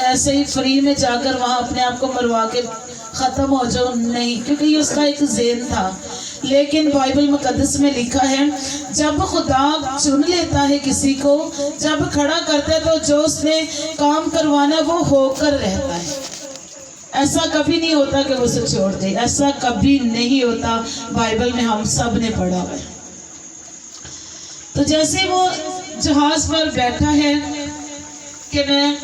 ऐसे ही फ्री में जाकर वहाँ अपने आप को मरवा के ख़त्म हो जाओ, नहीं, क्योंकि ये उसका एक ज़ेन था। लेकिन बाइबल मुक़द्दस में लिखा है जब खुदा चुन लेता है किसी को, जब खड़ा करता है तो जो उसने काम करवाना वो होकर रहता है। ऐसा कभी नहीं होता कि वो उसे छोड़ दे, ऐसा कभी नहीं होता। बाइबल में हम सब ने पढ़ा है। तो जैसे वो जहाज पर बैठा है कि मैं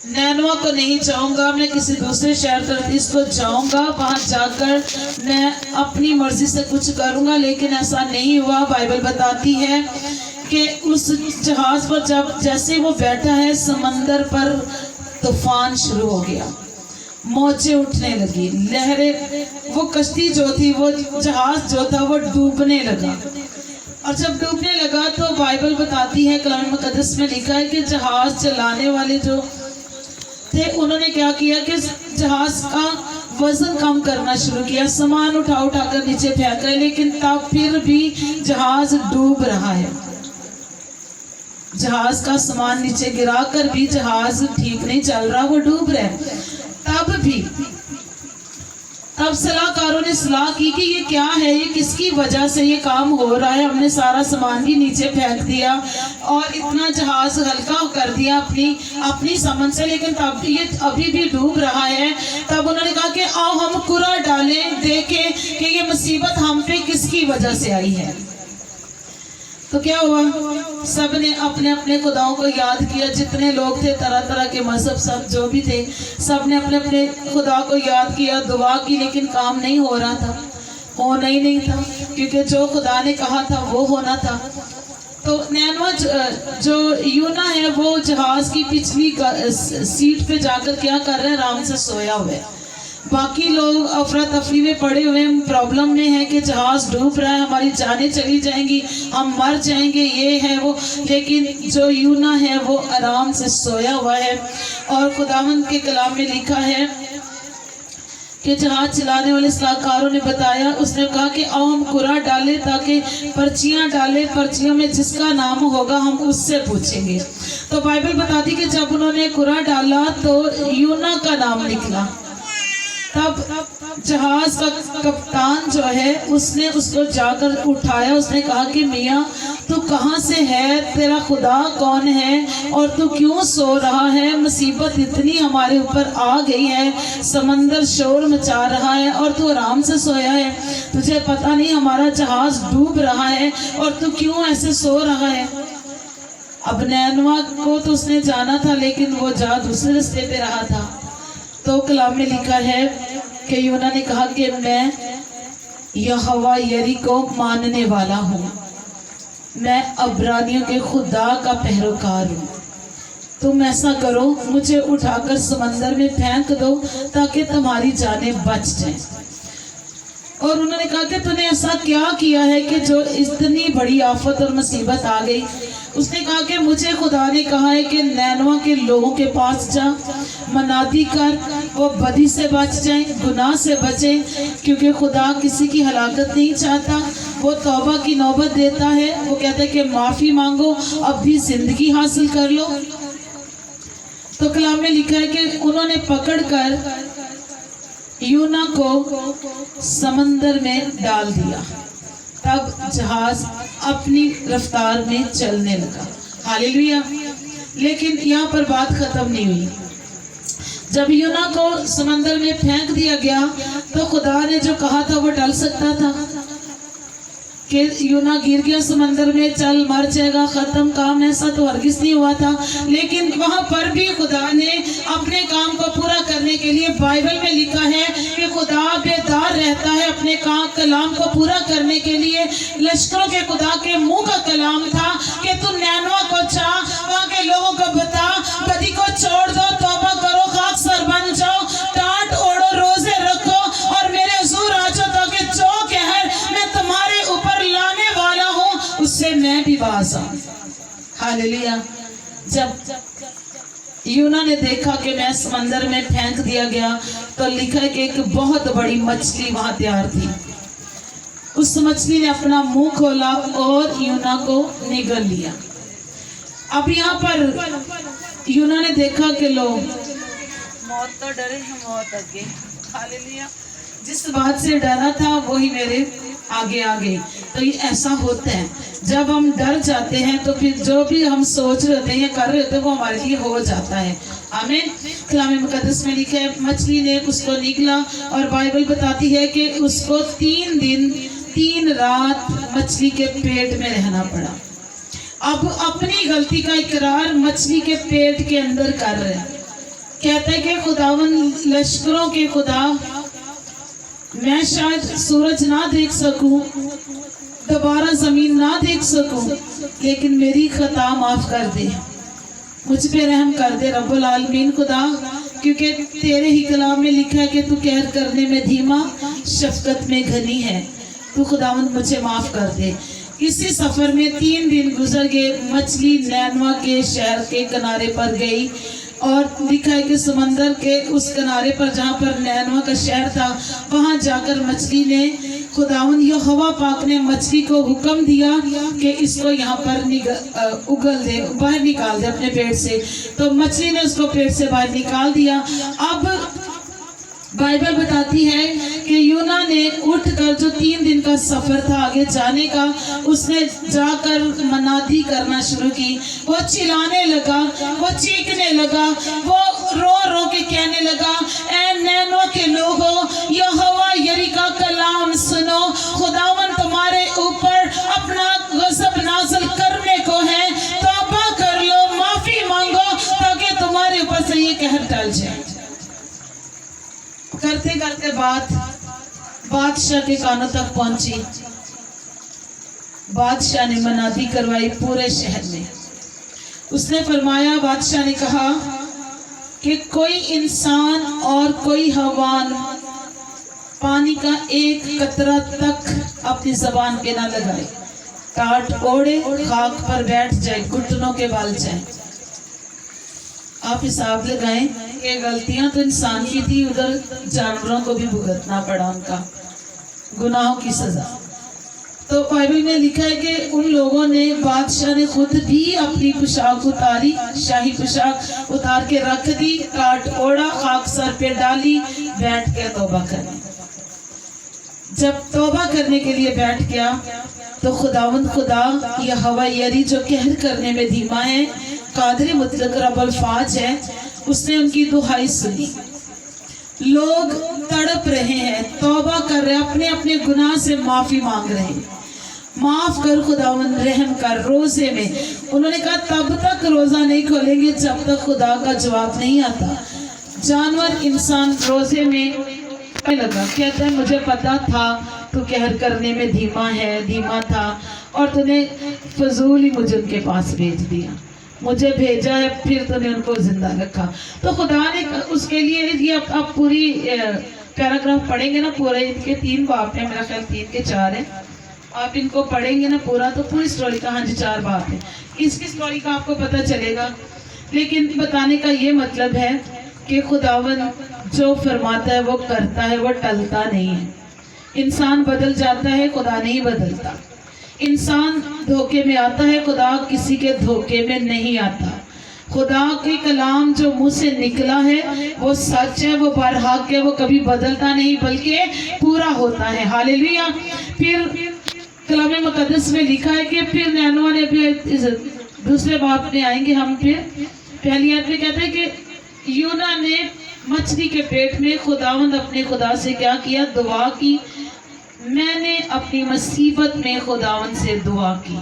नैनवा को नहीं जाऊंगा, मैं किसी दूसरे शहर तर्दीस को जाऊंगा, वहां जाकर मैं अपनी मर्जी से कुछ करूंगा, लेकिन ऐसा नहीं हुआ। बाइबल बताती है कि उस जहाज पर जब जैसे वो बैठा है, समंदर पर तूफान शुरू हो गया, मौजें उठने लगी, लहरें, वो कश्ती जो थी, वो जहाज जो था वो डूबने लगा। और जब डूबने लगा तो बाइबल बताती है, कलाम मुक़द्दस में लिखा है कि जहाज चलाने वाले जो थे उन्होंने क्या किया कि जहाज का वजन कम करना शुरू किया, सामान उठा उठा कर नीचे फेंक रहे, लेकिन तब फिर भी जहाज डूब रहा है। जहाज का सामान नीचे गिरा कर भी जहाज ठीक नहीं चल रहा, वो डूब रहा है। तब सलाहकारों ने सलाह की कि ये क्या है, ये किसकी वजह से ये काम हो रहा है। हमने सारा सामान भी नीचे फेंक दिया और इतना जहाज हल्का कर दिया अपनी समझ से, लेकिन तब ये अभी भी डूब रहा है। तब उन्होंने कहा कि आओ हम कुरा डालें, देखें कि ये मुसीबत हम पे किसकी वजह से आई है। तो क्या हुआ, सब ने अपने अपने खुदाओं को याद किया। जितने लोग थे, तरह तरह के मजहब, सब जो भी थे, सब ने अपने अपने खुदा को याद किया, दुआ की, लेकिन काम नहीं हो रहा था, होना ही नहीं था, क्योंकि जो खुदा ने कहा था वो होना था। तो नैनवा जो यूना है वो जहाज की पिछली सीट पे जाकर क्या कर रहे हैं, आराम से सोया हुआ है। बाकी लोग अफरा तफरी में पड़े हुए, प्रॉब्लम में है कि जहाज डूब रहा है, हमारी जानें चली जाएंगी, हम मर जाएंगे, ये है वो। लेकिन जो यूना है वो आराम से सोया हुआ है। और खुदावंद के कलाम में लिखा है कि जहाज चलाने वाले सलाहकारों ने बताया, उसने कहा कि आओ हम कुरा डालें, ताकि पर्चियां डालें, पर्चियों में जिसका नाम होगा हम उससे पूछेंगे। तो बाइबल बताती कि जब उन्होंने कुरा डाला तो यूना का नाम निकला। तब जहाज का कप्तान जो है उसने उसको जाकर उठाया, उसने कहा कि मियाँ तू कहाँ से है, तेरा खुदा कौन है और तू क्यों सो रहा है, मुसीबत इतनी हमारे ऊपर आ गई है, समंदर शोर मचा रहा है और तू आराम से सोया है, तुझे पता नहीं हमारा जहाज डूब रहा है और तू क्यों ऐसे सो रहा है। अब नैनवा को तो उसने जाना था, लेकिन वो जा दूसरे रास्ते पे रहा था। तो कलाम में लिखा है कि यूना ने कहा कि मैं यहोवा यरी को मानने वाला हूँ, मैं अब्रानियों के खुदा का पैरोकार हूँ। तुम ऐसा करो, मुझे उठाकर समंदर में फेंक दो ताकि तुम्हारी जानें बच जाएं। और उन्होंने कहा कि तूने ऐसा क्या किया है कि जो इतनी बड़ी आफत और मुसीबत आ गई। उसने कहा कि मुझे खुदा ने कहा है कि नैनवा के लोगों के पास जा, मनादी कर, वो बदी से बच जाएं, गुनाह से बचें, क्योंकि खुदा किसी की हलाकत नहीं चाहता, वो तौबा की नौबत देता है। वो कहता है कि माफ़ी मांगो, अब भी ज़िंदगी हासिल कर लो। तो कलाम में लिखा है कि उन्होंने पकड़कर यूना को समंदर में डाल दिया। तब जहाज अपनी रफ्तार में चलने लगा। हालेलुया। लेकिन यहाँ पर बात खत्म नहीं हुई। जब यूना को समंदर में फेंक दिया गया तो खुदा ने जो कहा था वो टल सकता था कि यूना गिर गया समंदर में, चल मर जाएगा, खत्म काम, ऐसा तो हरगिज़ नहीं हुआ था। लेकिन वहाँ पर भी खुदा ने अपने काम को पूरा करने के लिए, बाइबल में लिखा है कि खुदा बेदार रहता है अपने कलाम को पूरा करने के लिए। लश्करों के खुदा के मुंह का कलाम था कि तू नैनवा को जा, वहाँ के लोगों को बता, बदी को छोड़ दो, तौबा करो, खाकसर बन जाओ, टाट ओढ़ो, रोजे रखो और मेरे हुजूर आ जाओ, ताकि जो कहर मैं तुम्हारे ऊपर लाने वाला हूँ उससे मैं भी बाज आऊं। हालेलुया। जब यूना ने देखा कि मैं समंदर में फेंक दिया गया तो लिखा है कि एक बहुत बड़ी मछली वहां तैयार थी। उस मछली ने अपना मुंह खोला और यूना को निगल लिया। अब यहाँ पर यूना ने देखा कि लोग मौत तो डरे हैं मौत आगे, हालेलुया। जिस बात से डरा था वही मेरे आगे आ गई। तो ये ऐसा होता है, जब हम डर जाते हैं तो फिर जो भी हम सोच रहे होते हैं या कर रहे होते हैं वो हमारे लिए हो जाता है। आमीन। कलाम मुकद्दस में लिखा है मछली ने उसको निगला, और बाइबल बताती है कि उसको 3 दिन 3 रात मछली के पेट में रहना पड़ा। अब अपनी गलती का इकरार मछली के पेट के अंदर कर रहे हैं। कहता है कि खुदावन लश्करों के खुदा, मैं शायद सूरज ना देख सकूं, दोबारा जमीन ना देख सकूं, लेकिन मेरी खता माफ कर दे, मुझ पे रहम कर दे रब्बुल आलमीन खुदा, क्योंकि तेरे ही कलाम में लिखा है कि तू कहर करने में धीमा, शफकत में घनी है। तू खुदावंद मुझे माफ कर दे। इसी सफर में 3 दिन गुजर गए। मछली नैनवा के शहर के किनारे पर गई, और लिखा है कि समंदर के उस किनारे पर जहाँ पर नैनवा का शहर था, वहाँ जाकर मछली ने खुदावन यहोवा पाक ने मछली को हुक्म दिया कि इसको यहाँ पर उगल दे, बाहर निकाल दे अपने पेट से। तो मछली ने उसको पेट से बाहर निकाल दिया। अब बाइबल बताती है कि यूना ने उठकर, जो 3 दिन का सफर था आगे जाने का, उसने जाकर मनादी करना शुरू की। वो चिल्लाने लगा, वो चीखने लगा, वो रो रो के कहने लगा, ऐ नैनवा के लोगों, यहोवा यरी का कलाम सुनो, खुदावन तुम्हारे ऊपर अपना गज़ब नाज़िल करने को है, तौबा कर लो, माफी मांगो, ताकि तुम्हारे ऊपर से ये कहर टल जाए। करते करते बात बादशाह के कानों तक पहुंची। बादशाह ने मनादी करवाई पूरे शहर में। उसने फरमाया, बादशाह ने कहा कि कोई इंसान और कोई हवान पानी का एक कतरा तक अपनी जबान पे ना लगाए, टाट ओढ़े, खाक पर बैठ जाए, घुटनों के बल जाए। आप हिसाब लगाएं, ये गलतियां तो इंसान की थी, उधर जानवरों को भी भुगतना पड़ा उनका गुनाहों की सजा। तो बाइबल में लिखा है कि उन लोगों ने, बादशाह ने खुद भी अपनी पोशाक उतारी, शाही पोशाक उतार के रख दी, काट ओढ़ा, खाक सर पे डाली, बैठ के तौबा करने। जब तौबा करने के लिए बैठ गया तो खुदावंद खुदा यहोवा यरी, जो कहर करने में धीमा है, कादिर मुतलक रब्बुल फाज है, उसने उनकी दुहाई सुनी। लोग तड़प रहे हैं, तौबा कर रहे हैं, अपने अपने गुनाह से माफी मांग रहे हैं, माफ कर खुदावंद, रहम कर। रोजे में उन्होंने कहा तब तक रोजा नहीं खोलेंगे जब तक खुदा का जवाब नहीं आता। जानवर, इंसान रोजे में लगा, कहता है मुझे पता था तू कहर करने में धीमा था, और तूने फजूल ही मुझे उनके पास भेज दिया, मुझे भेजा है, फिर तूने उनको जिंदा रखा। तो खुदा ने उसके लिए ये आप पूरी पैराग्राफ पढ़ेंगे ना, पूरे इनके 3 बाप है, मेरा ख्याल 3 के 4 है, आप इनको पढ़ेंगे ना पूरा, तो पूरी स्टोरी का, हाँ जी 4 बाप है, इसकी स्टोरी का आपको पता चलेगा। लेकिन बताने का ये मतलब है कि खुदावन जो फरमाता है वो करता है, वो टलता नहीं है। इंसान बदल जाता है, खुदा नहीं बदलता। इंसान धोखे में आता है, खुदा किसी के धोखे में नहीं आता। खुदा के कलाम जो मुंह से निकला है वो सच है, वो बरहक है, वो कभी बदलता नहीं बल्कि पूरा होता है। हालेलुया। फिर कलाम मुकद्दस में लिखा है कि फिर नैनवा ने भी, दूसरे बाप में आएंगे हम, फिर पहली आयत में कहते हैं कि यूना ने मछली के पेट में खुदावंद अपने खुदा से क्या किया, दुआ की। मैंने अपनी मुसीबत में खुदावन से दुआ की।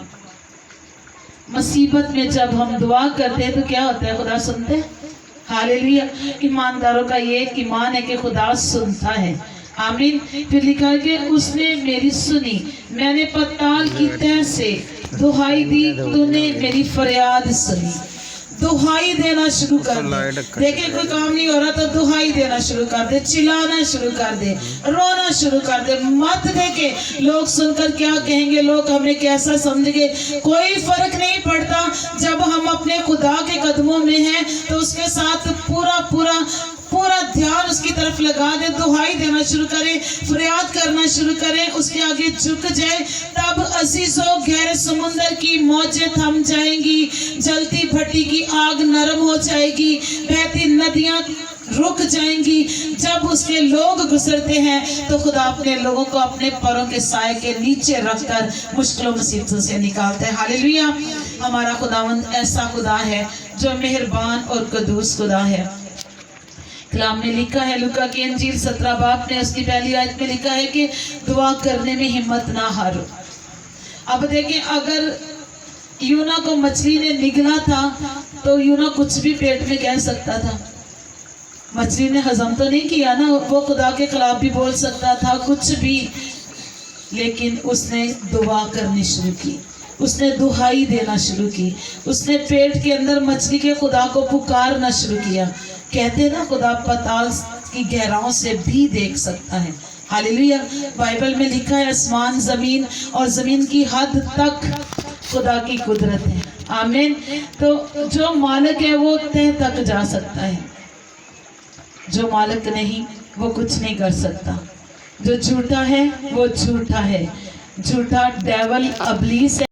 मुसीबत में जब हम दुआ करते हैं तो क्या होता है, खुदा सुनते हैं। हालेलुया। ईमानदारों का ये ईमान है कि खुदा सुनता है। आमीन। फिर लिखा है कि उसने मेरी सुनी, मैंने पताल की तह से दुहाई दी, तूने मेरी फरियाद सुनी। दुहाई देना शुरू कर दे। देखे कोई काम नहीं हो रहा तो दुहाई देना शुरू कर दे, चिल्लाना शुरू कर दे, रोना शुरू कर दे। मत देखे लोग सुनकर क्या कहेंगे, लोग हमें कैसा समझेंगे, कोई फर्क नहीं पड़ता। जब हम अपने खुदा के कदमों में हैं तो उसके साथ पूरा ध्यान اس کی طرف لگا دے, دہائی دینا شروع کرے, فریاد کرنا شروع کرے, اس کے آگے جھک جائے, تب عزیزوں گہرے سمندر کی موجیں تھم جائیں گی, جلتی بھٹی کی آگ نرم ہو جائے گی, بہتی ندیاں رک جائیں گی. جب اس کے لوگ گزرتے ہیں تو خدا اپنے لوگوں کو اپنے پروں کے سائے کے نیچے رکھ کر مشکلوں مصیبتوں سے نکالتا ہے. ہاللیلویا. ہمارا خداوند ایسا خدا ہے جو مہربان اور قدوس خدا ہے. کلام نے لکھا ہے, لوکا کی انجیل 17 باب نے اس کی پہلی آیت میں لکھا ہے کہ دعا کرنے میں ہمت نہ ہارو. اب دیکھیں, اگر یونا کو مچھلی نے نگلا تھا تو یونا کچھ بھی پیٹ میں کہہ سکتا تھا. مچھلی نے ہضم تو نہیں کیا نا, وہ خدا کے خلاف بھی بول سکتا تھا کچھ بھی, لیکن اس نے دعا کرنی شروع کی, اس نے دہائی دینا شروع کی, اس نے پیٹ کے اندر مچھلی کے خدا کو پکارنا شروع کیا. کہتے نا خدا پتال کی گہراؤں سے بھی دیکھ سکتا ہے. ہاللیلویا. بائبل میں لکھا ہے آسمان زمین اور زمین کی حد تک خدا کی قدرت ہے. آمین. تو جو مالک ہے وہ تہ تک جا سکتا ہے, جو مالک نہیں وہ کچھ نہیں کر سکتا. جو جھوٹا ہے وہ جھوٹا ہے, جھوٹا ڈیول ابلیس ہے.